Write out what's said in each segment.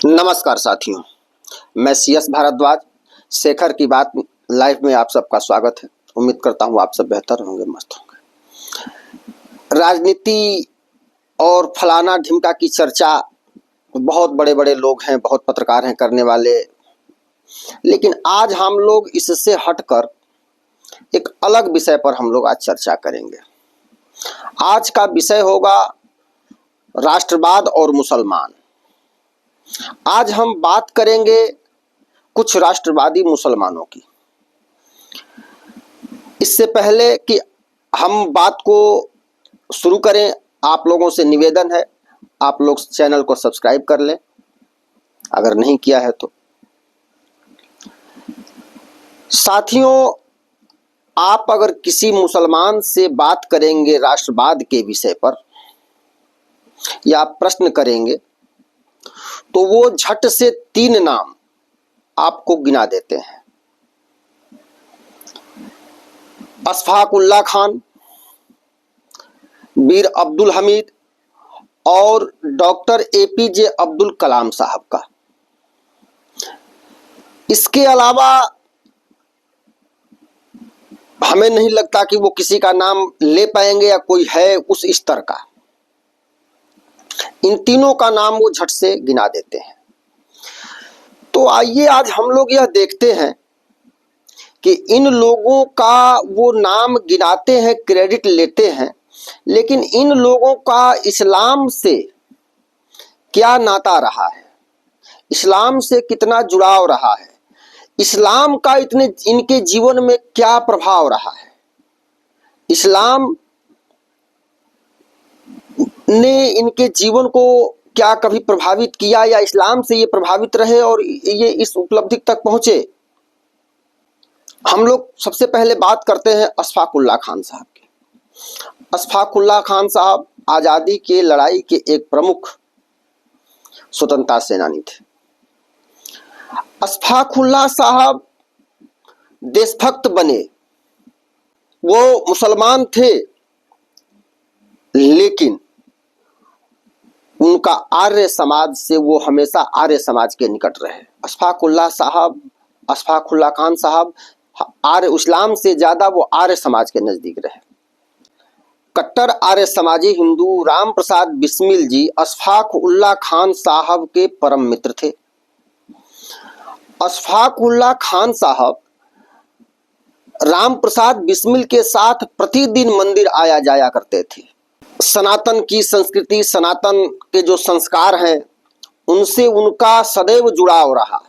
नमस्कार साथियों, मैं CS भारद्वाज शेखर की बात लाइव में आप सबका स्वागत है। उम्मीद करता हूँ आप सब बेहतर होंगे, मस्त होंगे। राजनीति और फलाना ढिमका की चर्चा बहुत बड़े बड़े लोग हैं, बहुत पत्रकार हैं करने वाले, लेकिन आज हम लोग इससे हटकर एक अलग विषय पर हम लोग आज चर्चा करेंगे। आज का विषय होगा राष्ट्रवाद और मुसलमान। आज हम बात करेंगे कुछ राष्ट्रवादी मुसलमानों की। इससे पहले कि हम बात को शुरू करें, आप लोगों से निवेदन है, आप लोग चैनल को सब्सक्राइब कर लें अगर नहीं किया है तो। साथियों, आप अगर किसी मुसलमान से बात करेंगे राष्ट्रवाद के विषय पर या प्रश्न करेंगे तो वो झट से 3 नाम आपको गिना देते हैं। अशफाक उल्लाह खान, मीर अब्दुल हमीद और डॉक्टर APJ अब्दुल कलाम साहब का। इसके अलावा हमें नहीं लगता कि वो किसी का नाम ले पाएंगे या कोई है उस स्तर का। इन तीनों का नाम वो झट से गिना देते हैं। तो आइए आज हम लोग यह देखते हैं कि इन लोगों का वो नाम गिनाते हैं, क्रेडिट लेते हैं, लेकिन इन लोगों का इस्लाम से क्या नाता रहा है, इस्लाम से कितना जुड़ाव रहा है, इस्लाम का इनके जीवन में क्या प्रभाव रहा है, इस्लाम ने इनके जीवन को क्या कभी प्रभावित किया या इस्लाम से ये प्रभावित रहे और ये इस उपलब्धि तक पहुंचे। हम लोग सबसे पहले बात करते हैं अशफाक उल्लाह खान साहब की। अशफाक उल्लाह खान साहब आज़ादी के लड़ाई के एक प्रमुख स्वतंत्रता सेनानी थे। अशफाक उल्लाह साहब देशभक्त बने, वो मुसलमान थे लेकिन उनका आर्य समाज से वो हमेशा आर्य समाज के निकट रहे। अशफाक उल्लाह खान साहब आर्य इस्लाम से ज्यादा वो आर्य समाज के नजदीक रहे। कट्टर आर्य समाजी हिंदू राम प्रसाद बिस्मिल जी अशफाक उल्लाह खान साहब के परम मित्र थे। अशफाक उल्लाह खान साहब राम प्रसाद बिस्मिल के साथ प्रतिदिन मंदिर आया जाया करते थे। सनातन की संस्कृति, सनातन के जो संस्कार हैं उनसे उनका सदैव जुड़ाव रहा।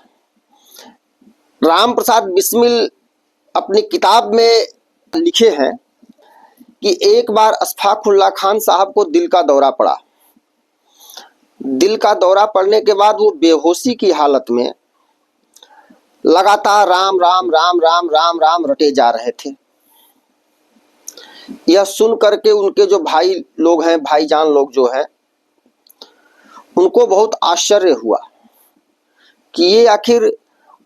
राम प्रसाद बिस्मिल अपनी किताब में लिखे हैं कि एक बार अशफाक उल्लाह खान साहब को दिल का दौरा पड़ा। दिल का दौरा पड़ने के बाद वो बेहोशी की हालत में लगातार राम राम राम राम राम राम रटे जा रहे थे। यह सुन करके उनके जो भाई लोग हैं, भाईजान लोग जो हैं, उनको बहुत आश्चर्य हुआ कि ये आखिर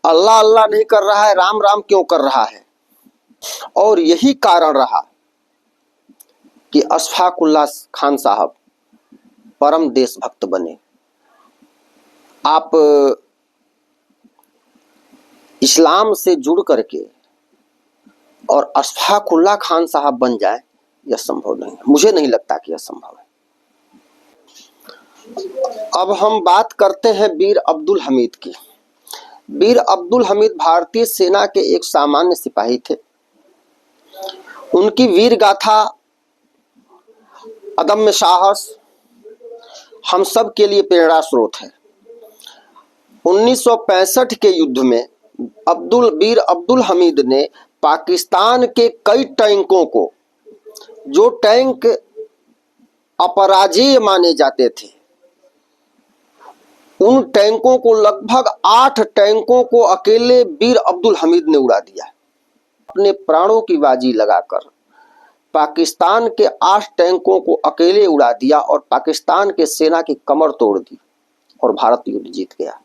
अल्लाह अल्लाह नहीं कर रहा है, राम राम क्यों कर रहा है। और यही कारण रहा कि अशफाक उल्लाह खान साहब परम देशभक्त बने। आप इस्लाम से जुड़ करके और अशफाक उल्लाह खान साहब बन जाए, यह संभव नहीं है। मुझे नहीं लगता कि यह संभव है। अब हम बात करते हैं मीर अब्दुल हमीद की। मीर अब्दुल हमीद भारतीय सेना के एक सामान्य सिपाही थे। उनकी वीर गाथा, अदम्य साहस हम सब के लिए प्रेरणा स्रोत है। 1965 के युद्ध में वीर अब्दुल हमीद ने पाकिस्तान के कई टैंकों को, जो टैंक अपराजेय माने जाते थे, उन टैंकों को लगभग 8 टैंकों को अकेले वीर अब्दुल हमीद ने उड़ा दिया। अपने प्राणों की बाजी लगाकर पाकिस्तान के 8 टैंकों को अकेले उड़ा दिया और पाकिस्तान के सेना की कमर तोड़ दी और भारत युद्ध जीत गया।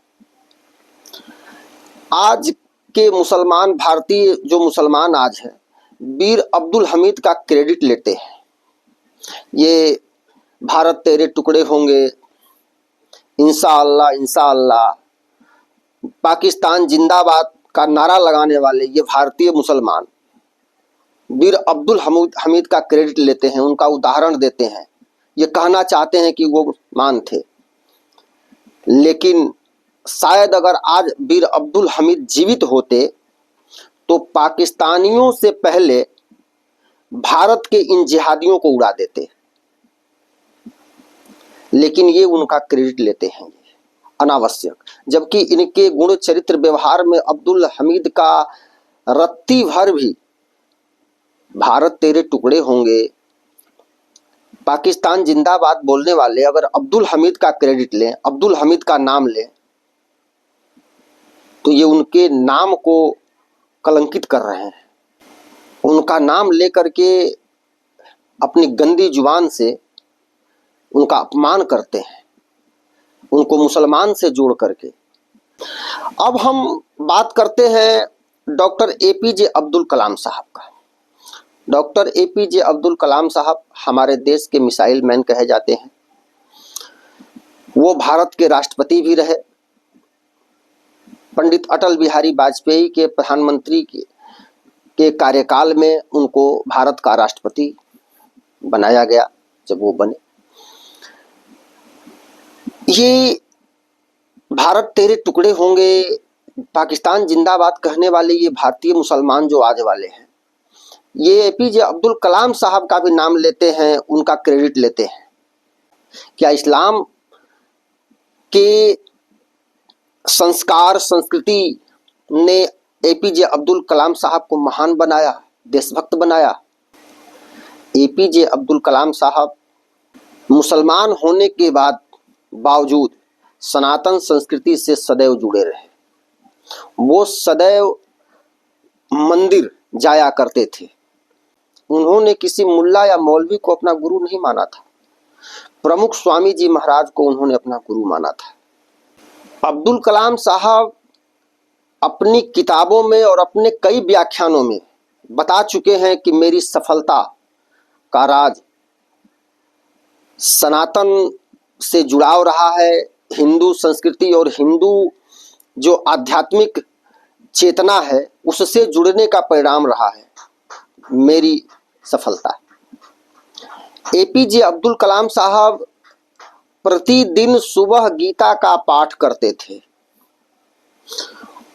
आज के मुसलमान, भारतीय जो मुसलमान आज हैं, वीर अब्दुल हमीद का क्रेडिट लेते हैं। ये भारत तेरे टुकड़े होंगे, इंशाअल्लाह इंशाअल्लाह, पाकिस्तान जिंदाबाद का नारा लगाने वाले ये भारतीय मुसलमान वीर अब्दुल हमीद का क्रेडिट लेते हैं, उनका उदाहरण देते हैं, ये कहना चाहते हैं कि वो मुसलमान थे। लेकिन शायद अगर आज वीर अब्दुल हमीद जीवित होते तो पाकिस्तानियों से पहले भारत के इन जिहादियों को उड़ा देते। लेकिन ये उनका क्रेडिट लेते हैं अनावश्यक, जबकि इनके गुण चरित्र व्यवहार में अब्दुल हमीद का रत्ती भर भी भारत तेरे टुकड़े होंगे, पाकिस्तान जिंदाबाद बोलने वाले अगर अब्दुल हमीद का क्रेडिट लें, अब्दुल हमीद का नाम लें, तो ये उनके नाम को कलंकित कर रहे हैं। उनका नाम लेकर के अपनी गंदी जुबान से उनका अपमान करते हैं, उनको मुसलमान से जोड़ करके। अब हम बात करते हैं डॉक्टर एपीजे अब्दुल कलाम साहब का। डॉक्टर एपीजे अब्दुल कलाम साहब हमारे देश के मिसाइल मैन कहे जाते हैं। वो भारत के राष्ट्रपति भी रहे। पंडित अटल बिहारी वाजपेयी के प्रधानमंत्री के कार्यकाल में उनको भारत का राष्ट्रपति बनाया गया। जब वो बने, ये भारत तेरे टुकड़े होंगे, पाकिस्तान जिंदाबाद कहने वाले ये भारतीय मुसलमान जो आज वाले हैं, ये एपीजे अब्दुल कलाम साहब का भी नाम लेते हैं, उनका क्रेडिट लेते हैं। क्या इस्लाम के संस्कार संस्कृति ने एपीजे अब्दुल कलाम साहब को महान बनाया, देशभक्त बनाया? एपीजे अब्दुल कलाम साहब मुसलमान होने के बावजूद सनातन संस्कृति से सदैव जुड़े रहे। वो सदैव मंदिर जाया करते थे। उन्होंने किसी मुल्ला या मौलवी को अपना गुरु नहीं माना था, प्रमुख स्वामी जी महाराज को उन्होंने अपना गुरु माना था। अब्दुल कलाम साहब अपनी किताबों में और अपने कई व्याख्यानों में बता चुके हैं कि मेरी सफलता का राज सनातन से जुड़ाव रहा है, हिंदू संस्कृति और हिंदू जो आध्यात्मिक चेतना है उससे जुड़ने का परिणाम रहा है मेरी सफलता। एपीजे अब्दुल कलाम साहब प्रतिदिन सुबह गीता का पाठ करते थे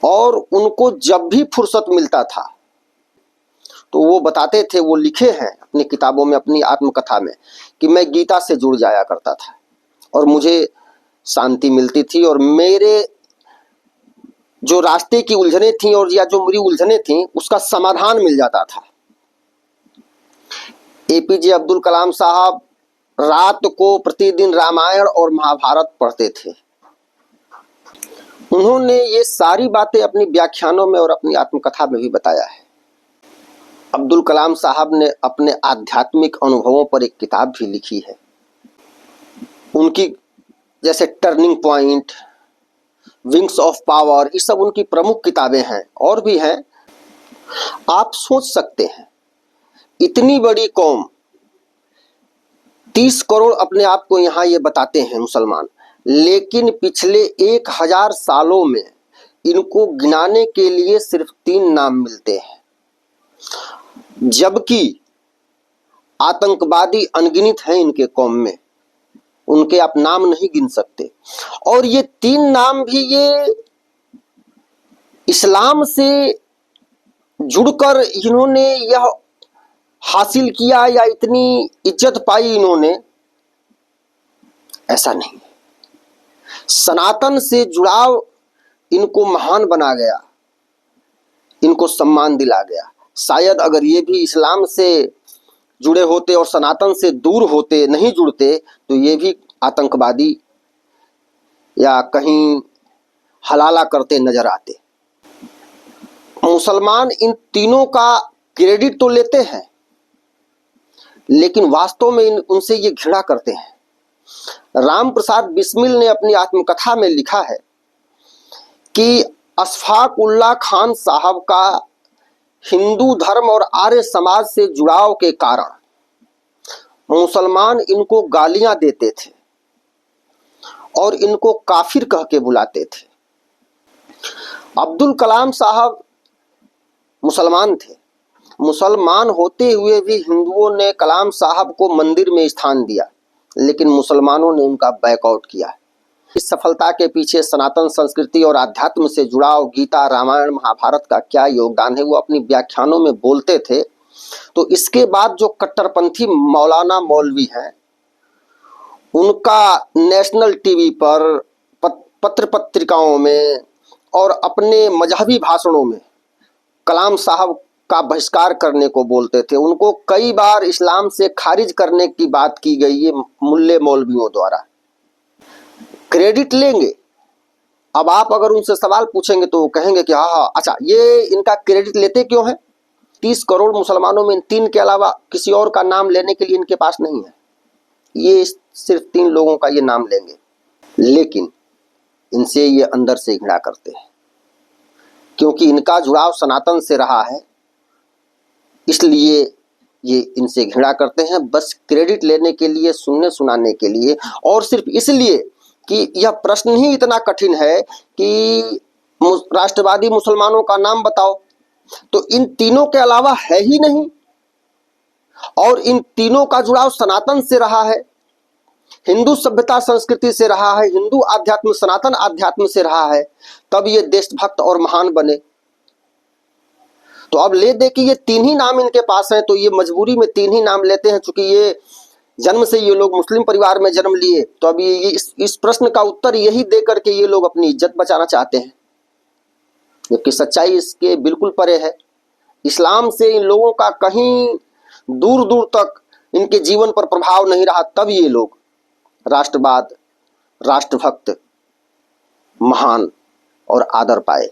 और उनको जब भी फुर्सत मिलता था तो वो बताते थे, वो लिखे हैं अपनी किताबों में, अपनी आत्मकथा में, कि मैं गीता से जुड़ जाया करता था और मुझे शांति मिलती थी और मेरे जो रास्ते की उलझने थी और या जो मेरी उलझने थी उसका समाधान मिल जाता था। एपीजे अब्दुल कलाम साहब रात को प्रतिदिन रामायण और महाभारत पढ़ते थे। उन्होंने ये सारी बातें अपनी व्याख्यानों में और अपनी आत्मकथा में भी बताया है। अब्दुल कलाम साहब ने अपने आध्यात्मिक अनुभवों पर एक किताब भी लिखी है। उनकी जैसे turning point, wings of power, ये सब उनकी प्रमुख किताबें हैं और भी हैं। आप सोच सकते हैं, इतनी बड़ी कौम, 30 करोड़ अपने आप को यहाँ ये बताते हैं मुसलमान, लेकिन पिछले 1000 सालों में इनको गिनाने के लिए सिर्फ 3 नाम मिलते हैं, जबकि आतंकवादी अनगिनत हैं इनके कौम में, उनके आप नाम नहीं गिन सकते। और ये 3 नाम भी ये इस्लाम से जुड़कर इन्होंने यह हासिल किया या इतनी इज्जत पाई इन्होंने, ऐसा नहीं। सनातन से जुड़ाव इनको महान बना गया, इनको सम्मान दिला गया। शायद अगर ये भी इस्लाम से जुड़े होते और सनातन से दूर होते, नहीं जुड़ते, तो ये भी आतंकवादी या कहीं हलाला करते नजर आते। मुसलमान इन तीनों का क्रेडिट तो लेते हैं, लेकिन वास्तव में उनसे ये घृणा करते हैं। राम प्रसाद बिस्मिल ने अपनी आत्मकथा में लिखा है कि अशफाक उल्लाह खान साहब का हिंदू धर्म और आर्य समाज से जुड़ाव के कारण मुसलमान इनको गालियां देते थे और इनको काफिर कह के बुलाते थे। अब्दुल कलाम साहब मुसलमान थे। मुसलमान होते हुए भी हिंदुओं ने कलाम साहब को मंदिर में स्थान दिया, लेकिन मुसलमानों ने उनका बैकआउट किया। इस सफलता के पीछे सनातन संस्कृति और आध्यात्म से जुड़ाव, गीता, रामायण, महाभारत का क्या योगदान है वो अपनी व्याख्यानों में बोलते थे। तो इसके बाद जो कट्टरपंथी मौलाना मौलवी हैं, उनका नेशनल टीवी पर, पत्र पत्रिकाओं में और अपने मजहबी भाषणों में कलाम साहब का बहिष्कार करने को बोलते थे। उनको कई बार इस्लाम से खारिज करने की बात की गई है मुल्ले मौलवियों द्वारा। क्रेडिट लेंगे। अब आप अगर उनसे सवाल पूछेंगे तो वो कहेंगे कि हाँ, अच्छा, ये इनका क्रेडिट लेते क्यों है? 30 करोड़ मुसलमानों में इन 3 के अलावा किसी और का नाम लेने के लिए इनके पास नहीं है। ये सिर्फ 3 लोगों का ये नाम लेंगे, लेकिन इनसे ये अंदर से घृणा करते हैं, क्योंकि इनका जुड़ाव सनातन से रहा है, इसलिए ये इनसे घृणा करते हैं। बस क्रेडिट लेने के लिए, सुनने सुनाने के लिए, और सिर्फ इसलिए कि यह प्रश्न ही इतना कठिन है कि राष्ट्रवादी मुसलमानों का नाम बताओ, तो इन तीनों के अलावा है ही नहीं, और इन तीनों का जुड़ाव सनातन से रहा है, हिंदू सभ्यता संस्कृति से रहा है, हिंदू आध्यात्म, सनातन आध्यात्म से रहा है, तब ये देशभक्त और महान बने। तो अब ले दे कि ये 3 ही नाम इनके पास हैं, तो ये मजबूरी में 3 ही नाम लेते हैं। चूंकि ये जन्म से ये लोग मुस्लिम परिवार में जन्म लिए, तो अब ये इस प्रश्न का उत्तर यही दे करके ये लोग अपनी इज्जत बचाना चाहते हैं, जबकि सच्चाई इसके बिल्कुल परे है। इस्लाम से इन लोगों का कहीं दूर दूर तक इनके जीवन पर प्रभाव नहीं रहा, तब ये लोग राष्ट्रवाद, राष्ट्रभक्त, महान और आदर पाए।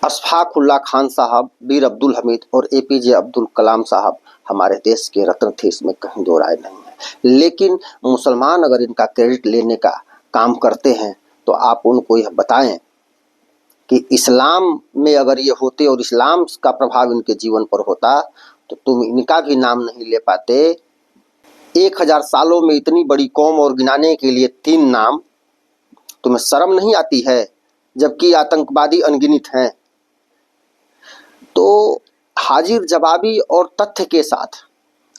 अशफाक उल्लाह खान साहब, वीर अब्दुल हमीद और एपीजे अब्दुल कलाम साहब हमारे देश के रत्न थे, इसमें कहीं दो राय नहीं है। लेकिन मुसलमान अगर इनका क्रेडिट लेने का काम करते हैं तो आप उनको यह बताएं कि इस्लाम में अगर ये होते और इस्लाम का प्रभाव इनके जीवन पर होता तो तुम इनका भी नाम नहीं ले पाते। 1000 सालों में इतनी बड़ी कौम और गिनाने के लिए 3 नाम, तुम्हें शर्म नहीं आती है? जबकि आतंकवादी अनगिनत हैं। तो हाजिर जवाबी और तथ्य के साथ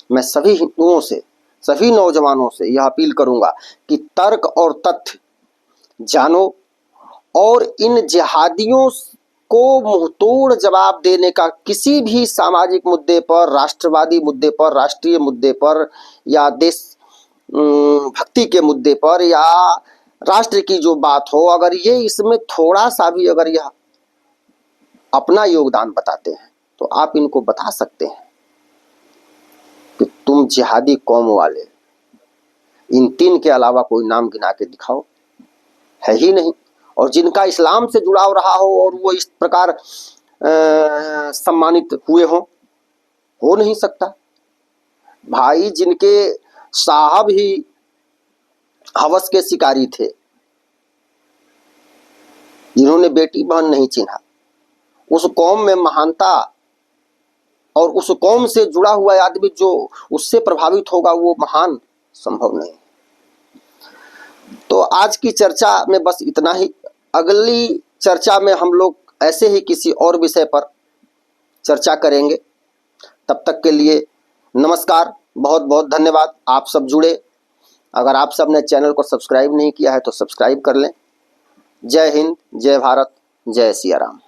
मैं सभी हिंदुओं से, सभी नौजवानों से यह अपील करूंगा कि तर्क और तथ्य जानो और इन जिहादियों को मुंहतोड़ जवाब देने का किसी भी सामाजिक मुद्दे पर, राष्ट्रवादी मुद्दे पर, राष्ट्रीय मुद्दे पर, या देश भक्ति के मुद्दे पर, या राष्ट्र की जो बात हो, अगर ये इसमें थोड़ा सा भी अगर यह अपना योगदान बताते हैं तो आप इनको बता सकते हैं कि तुम जिहादी कौम वाले, इन 3 के अलावा कोई नाम गिना के दिखाओ, है ही नहीं। और जिनका इस्लाम से जुड़ाव रहा हो और वो इस प्रकार सम्मानित हुए हों, हो नहीं सकता भाई। जिनके साहब ही हवस के शिकारी थे, जिन्होंने बेटी बहन नहीं चिन्हा, उस कौम में महानता और उस कौम से जुड़ा हुआ आदमी जो उससे प्रभावित होगा वो महान संभव नहीं। तो आज की चर्चा में बस इतना ही। अगली चर्चा में हम लोग ऐसे ही किसी और विषय पर चर्चा करेंगे। तब तक के लिए नमस्कार, बहुत बहुत धन्यवाद। आप सब जुड़े। अगर आप सब ने चैनल को सब्सक्राइब नहीं किया है तो सब्सक्राइब कर लें। जय हिंद, जय भारत, जय सिया राम।